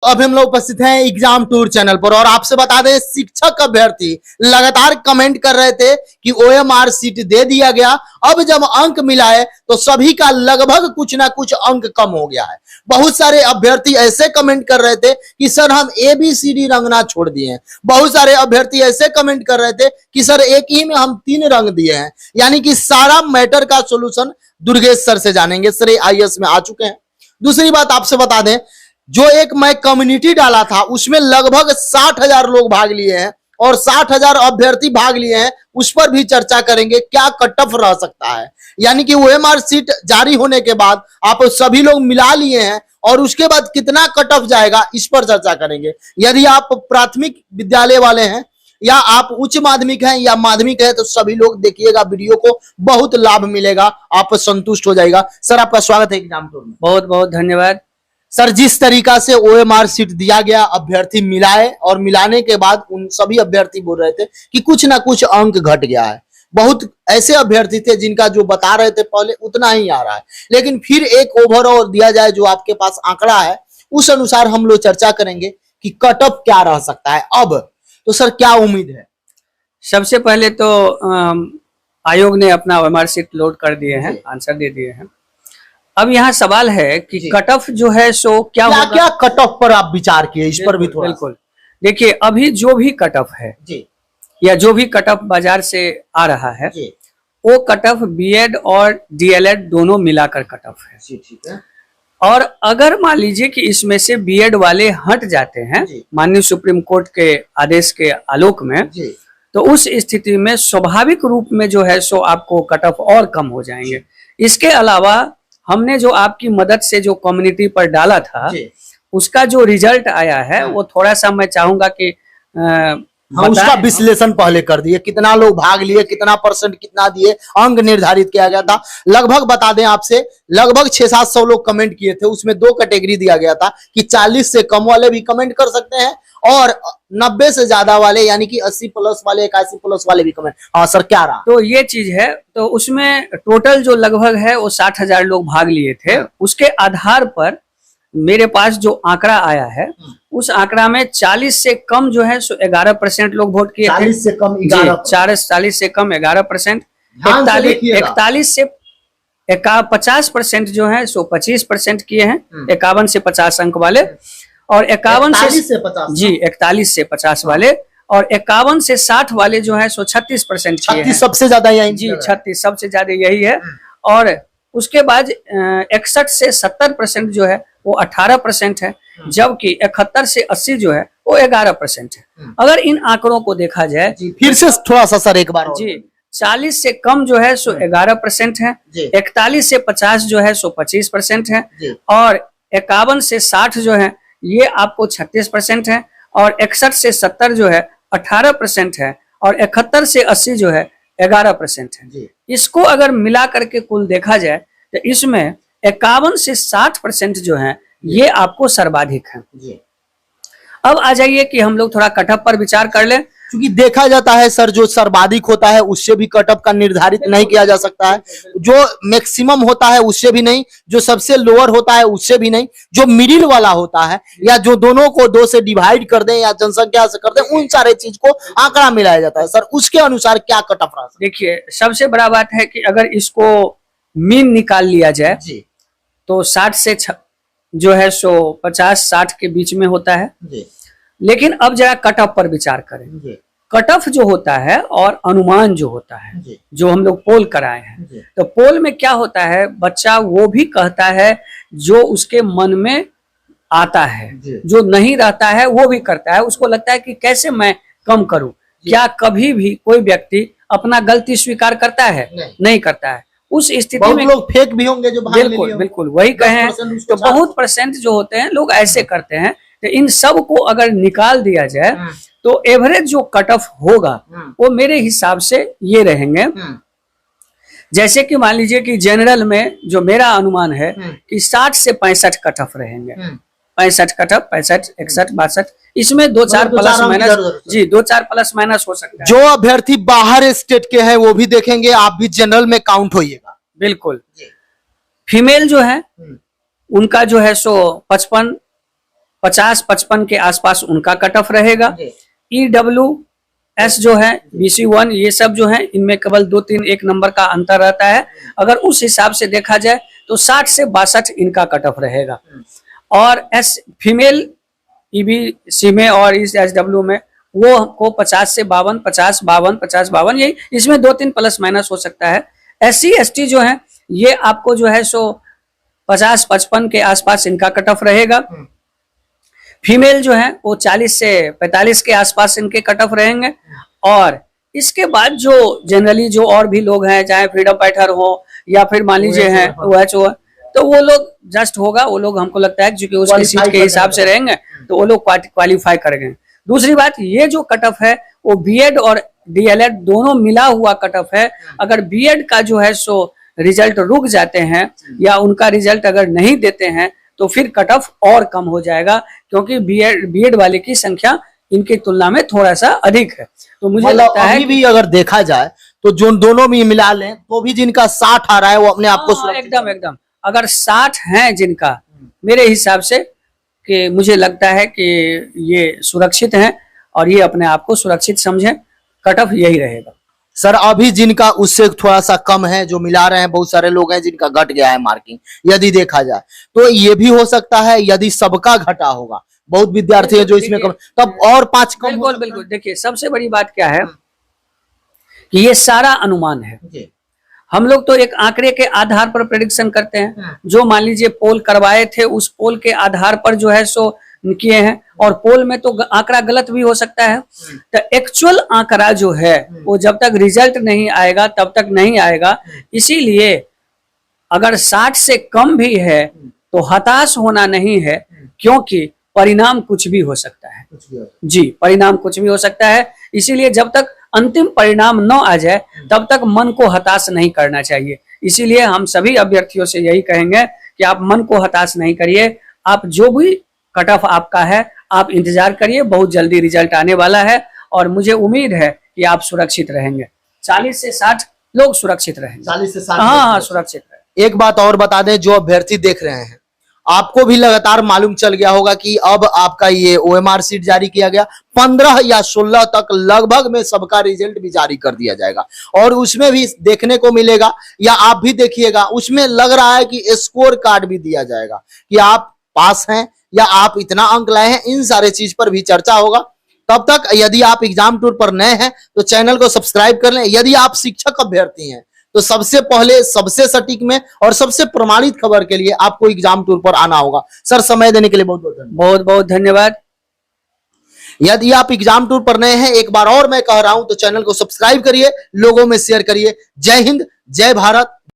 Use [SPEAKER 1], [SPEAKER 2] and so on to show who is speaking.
[SPEAKER 1] अब हम लोग उपस्थित हैं एग्जाम टूर चैनल पर और आपसे बता दें शिक्षक अभ्यर्थी लगातार कमेंट कर रहे थे कि ओएमआर सीट दे दिया गया। अब जब अंक मिलाए तो सभी का लगभग कुछ ना कुछ अंक कम हो गया है। बहुत सारे अभ्यर्थी ऐसे कमेंट कर रहे थे कि सर हम ABCD रंगना छोड़ दिए हैं। बहुत सारे अभ्यर्थी ऐसे कमेंट कर रहे थे कि सर एक ही में हम 3 रंग दिए हैं। यानी कि सारा मैटर का सोल्यूशन दुर्गेश सर से जानेंगे। सर IAS में आ चुके हैं। दूसरी बात आपसे बता दें, जो एक मैं कम्युनिटी डाला था उसमें लगभग 60,000 लोग भाग लिए हैं और 60,000 अभ्यर्थी भाग लिए हैं। उस पर भी चर्चा करेंगे क्या कट ऑफ रह सकता है। यानी कि ओएमआर सीट जारी होने के बाद आप सभी लोग मिला लिए हैं और उसके बाद कितना कट ऑफ जाएगा इस पर चर्चा करेंगे। यदि आप प्राथमिक विद्यालय वाले हैं या आप उच्च माध्यमिक हैं या माध्यमिक है तो सभी लोग देखिएगा वीडियो को, बहुत लाभ मिलेगा, आप संतुष्ट हो जाएगा। सर आपका स्वागत है एग्जाम टूर में।
[SPEAKER 2] बहुत बहुत धन्यवाद।
[SPEAKER 1] सर जिस तरीका से ओएमआर सीट दिया गया, अभ्यर्थी मिलाए और मिलाने के बाद उन सभी अभ्यर्थी बोल रहे थे कि कुछ ना कुछ अंक घट गया है। बहुत ऐसे अभ्यर्थी थे जिनका जो बता रहे थे पहले उतना ही आ रहा है, लेकिन फिर एक ओवरऑल दिया जाए जो आपके पास आंकड़ा है उस अनुसार हम लोग चर्चा करेंगे कि कट ऑफ क्या रह सकता है। अब तो सर क्या उम्मीद है?
[SPEAKER 2] सबसे पहले तो आयोग ने अपना ओएमआर सीट लोड कर दिए हैं, आंसर दे दिए हैं। अब यहाँ सवाल है कि कट ऑफ जो है सो क्या होगा?
[SPEAKER 1] क्या कट ऑफ पर आप विचार किए, इस पर भी थोड़ा।
[SPEAKER 2] बिल्कुल देखिए, अभी जो भी कट ऑफ है
[SPEAKER 1] जी,
[SPEAKER 2] या जो भी कट ऑफ बाजार से आ रहा है जी, वो कट ऑफ बीएड और डीएलएड दोनों मिलाकर कट ऑफ है।
[SPEAKER 1] ठीक है।
[SPEAKER 2] और अगर मान लीजिए कि इसमें से बीएड वाले हट जाते हैं माननीय सुप्रीम कोर्ट के आदेश के आलोक में जी, तो उस स्थिति में स्वाभाविक रूप में जो है सो आपको कट ऑफ और कम हो जाएंगे। इसके अलावा हमने जो आपकी मदद से जो कम्युनिटी पर डाला था उसका जो रिजल्ट आया है वो थोड़ा सा मैं चाहूंगा कि
[SPEAKER 1] उसका विश्लेषण पहले कर दिए, कितना लोग भाग लिए, कितना परसेंट कितना दिए, अंक निर्धारित किया गया था। लगभग बता दें आपसे, लगभग 600-700 लोग कमेंट किए थे। उसमें 2 कैटेगरी दिया गया था कि 40 से कम वाले भी कमेंट कर सकते हैं और 90 से ज्यादा वाले यानी कि 80 प्लस वाले, 81 प्लस वाले भी कमेंट। हाँ सर क्या रहा?
[SPEAKER 2] तो ये चीज है, तो उसमें टोटल जो लगभग है वो 60,000 लोग भाग लिए थे। उसके आधार पर मेरे पास जो आंकड़ा आया है उस आंकड़ा में 40 से कम जो है सो 11% लोग वोट किए थे।
[SPEAKER 1] 40 से कम
[SPEAKER 2] 40 से कम 11%, 41 से 50% जो है सो 25% किए हैं, 51 से 50 अंक वाले, और 51 से 50 जी 41 से 50 वाले, और 51 से 60 वाले जो है सो 36% किए हैं।
[SPEAKER 1] सबसे ज्यादा यही
[SPEAKER 2] जी 36 सबसे ज्यादा यही है। और उसके बाद 61 से 70% जो है वो 18% है, जबकि 71 से 80 जो है वो 11% है। अगर इन आंकड़ों को देखा जाए,
[SPEAKER 1] फिर से थोड़ा सा सर एक बार
[SPEAKER 2] जी, 40 से कम जो है सो 11% है, 41 से 50 जो है सो 25% है, और 51 से 60 जो है ये आपको 36% है, और 61 से 70 जो है 18% है, और 71 से 80 जो है 11% है। इसको अगर मिला करके कुल देखा जाए तो इसमें 51 से 60% जो है ये आपको सर्वाधिक है। अब आ जाइए कि हम लोग थोड़ा कट ऑफ पर विचार कर लें।
[SPEAKER 1] क्योंकि देखा जाता है सर जो सर्वाधिक होता है उससे भी कट ऑफ का निर्धारित नहीं किया जा सकता है, जो मैक्सिमम होता है उससे भी नहीं, जो सबसे लोअर होता है उससे भी नहीं, जो मिडिल वाला होता है या जो दोनों को 2 से डिवाइड कर दें या जनसंख्या से कर दें, उन सारे चीज को आंकड़ा मिलाया जाता है। सर उसके अनुसार क्या कट ऑफ रहा?
[SPEAKER 2] देखिए सबसे बड़ा बात है कि अगर इसको मीन निकाल लिया जाए तो 60 से जो है सो 50-60 के बीच में होता है। लेकिन अब जरा कट ऑफ पर विचार करें। कट ऑफ जो होता है और अनुमान जो होता है, जो हम लोग पोल कराए हैं, तो पोल में क्या होता है, बच्चा वो भी कहता है जो उसके मन में आता है, जो नहीं रहता है वो भी करता है। उसको लगता है कि कैसे मैं कम करूं। क्या कभी भी कोई व्यक्ति अपना गलती स्वीकार करता है? नहीं करता है। उस स्थिति में
[SPEAKER 1] लोग फेक भी होंगे जो
[SPEAKER 2] बिल्कुल वही कहें तो बहुत % जो होते हैं लोग ऐसे करते हैं। तो इन सब को अगर निकाल दिया जाए तो एवरेज जो कट ऑफ होगा वो मेरे हिसाब से ये रहेंगे। जैसे कि मान लीजिए कि जनरल में जो मेरा अनुमान है कि 60 से 65 कट ऑफ रहेंगे। 65 कट ऑफ, 65, 61, 62, इसमें 2-4 प्लस माइनस, जी 2-4 प्लस माइनस हो सकता है।
[SPEAKER 1] जो अभ्यर्थी बाहर स्टेट के हैं वो भी देखेंगे, आप भी जनरल में काउंट होइएगा।
[SPEAKER 2] बिल्कुल। फीमेल जो है उनका जो है सो 55 50-55 के आसपास उनका कट ऑफ रहेगा। EWS जो है, BC1, ये सब जो है इनमें केवल 2-3 एक नंबर का अंतर रहता है। अगर उस हिसाब से देखा जाए तो 60 से 62 इनका कट ऑफ रहेगा। और फीमेल EBC में और इस SW में वो हमको 50 से 52, 50-52, 50-52, यही इसमें 2-3 प्लस माइनस हो सकता है। SC ST जो है ये आपको जो है सो 50-55 के आसपास इनका कट ऑफ रहेगा। फीमेल जो है वो 40 से 45 के आसपास इनके कट ऑफ रहेंगे। और इसके बाद जो जनरली जो और भी लोग हैं, चाहे फ्रीडम फाइटर हो या फिर मान लीजिए हैं OHO, तो वो लोग जस्ट होगा, वो लोग हमको लगता है क्योंकि उसकी सीट के हिसाब से रहेंगे तो वो लोग क्वालिफाई करेंगे। दूसरी बात, ये जो कट ऑफ है वो बीएड और DLED दोनों मिला हुआ कट ऑफ है। अगर बीएड का जो है सो रिजल्ट रुक जाते हैं या उनका रिजल्ट अगर नहीं देते हैं तो फिर कट ऑफ और कम हो जाएगा, क्योंकि बीएड वाले की संख्या इनकी तुलना में थोड़ा सा अधिक है। तो मुझे लगता है
[SPEAKER 1] अभी भी अगर देखा जाए तो जो दोनों में मिला लें तो भी जिनका 60 आ रहा है वो अपने आप को
[SPEAKER 2] एकदम अगर 60 हैं जिनका, मेरे हिसाब से कि मुझे लगता है कि ये सुरक्षित हैं और ये अपने आप को सुरक्षित समझें। कट ऑफ यही रहेगा।
[SPEAKER 1] सर अभी जिनका उससे थोड़ा सा कम है, जो मिला रहे हैं, बहुत सारे लोग हैं जिनका घट गया है मार्किंग, यदि देखा जाए तो ये भी हो सकता है यदि सबका घटा होगा। बहुत विद्यार्थी है जो इसमें कम, तब और 5 कम।
[SPEAKER 2] बिल्कुल। देखिए सबसे बड़ी बात क्या है कि ये सारा अनुमान है। हम लोग तो एक आंकड़े के आधार पर प्रेडिक्शन करते हैं। जो मान लीजिए पोल करवाए थे उस पोल के आधार पर जो है सो किए हैं, और पोल में तो आंकड़ा गलत भी हो सकता है। तो एक्चुअल आंकड़ा जो है वो जब तक रिजल्ट नहीं आएगा तब तक नहीं आएगा। इसीलिए अगर 60 से कम भी है तो हताश होना नहीं है, क्योंकि परिणाम कुछ भी हो सकता है। जी, परिणाम कुछ भी हो सकता है। इसीलिए जब तक अंतिम परिणाम न आ जाए तब तक मन को हताश नहीं करना चाहिए। इसीलिए हम सभी अभ्यर्थियों से यही कहेंगे कि आप मन को हताश नहीं करिए। आप जो भी कट ऑफ आपका है आप इंतजार करिए, बहुत जल्दी रिजल्ट आने वाला है और मुझे उम्मीद है कि आप सुरक्षित रहेंगे। 40 से 60 लोग सुरक्षित रहेंगे।
[SPEAKER 1] 40 से 60
[SPEAKER 2] हाँ, सुरक्षित रहे।
[SPEAKER 1] एक बात और बता दें, जो अभ्यर्थी देख रहे हैं, आपको भी लगातार मालूम चल गया होगा कि अब आपका ये OMR सीट जारी किया गया। 15 या 16 तक लगभग में सबका रिजल्ट भी जारी कर दिया जाएगा और उसमें भी देखने को मिलेगा, या आप भी देखिएगा, उसमें लग रहा है कि स्कोर कार्ड भी दिया जाएगा कि आप पास हैं या आप इतना अंक लाए हैं। इन सारे चीज पर भी चर्चा होगा। तब तक यदि आप एग्जाम टूर पर नए हैं तो चैनल को सब्सक्राइब कर लें। यदि आप शिक्षक अभ्यर्थी हैं तो सबसे पहले, सबसे सटीक में और सबसे प्रमाणित खबर के लिए आपको एग्जाम टूर पर आना होगा। सर समय देने के लिए बहुत बहुत
[SPEAKER 2] धन्यवाद।
[SPEAKER 1] यदि आप एग्जाम टूर पर नए हैं, एक बार और मैं कह रहा हूं तो चैनल को सब्सक्राइब करिए, लोगों में शेयर करिए। जय हिंद, जय भारत।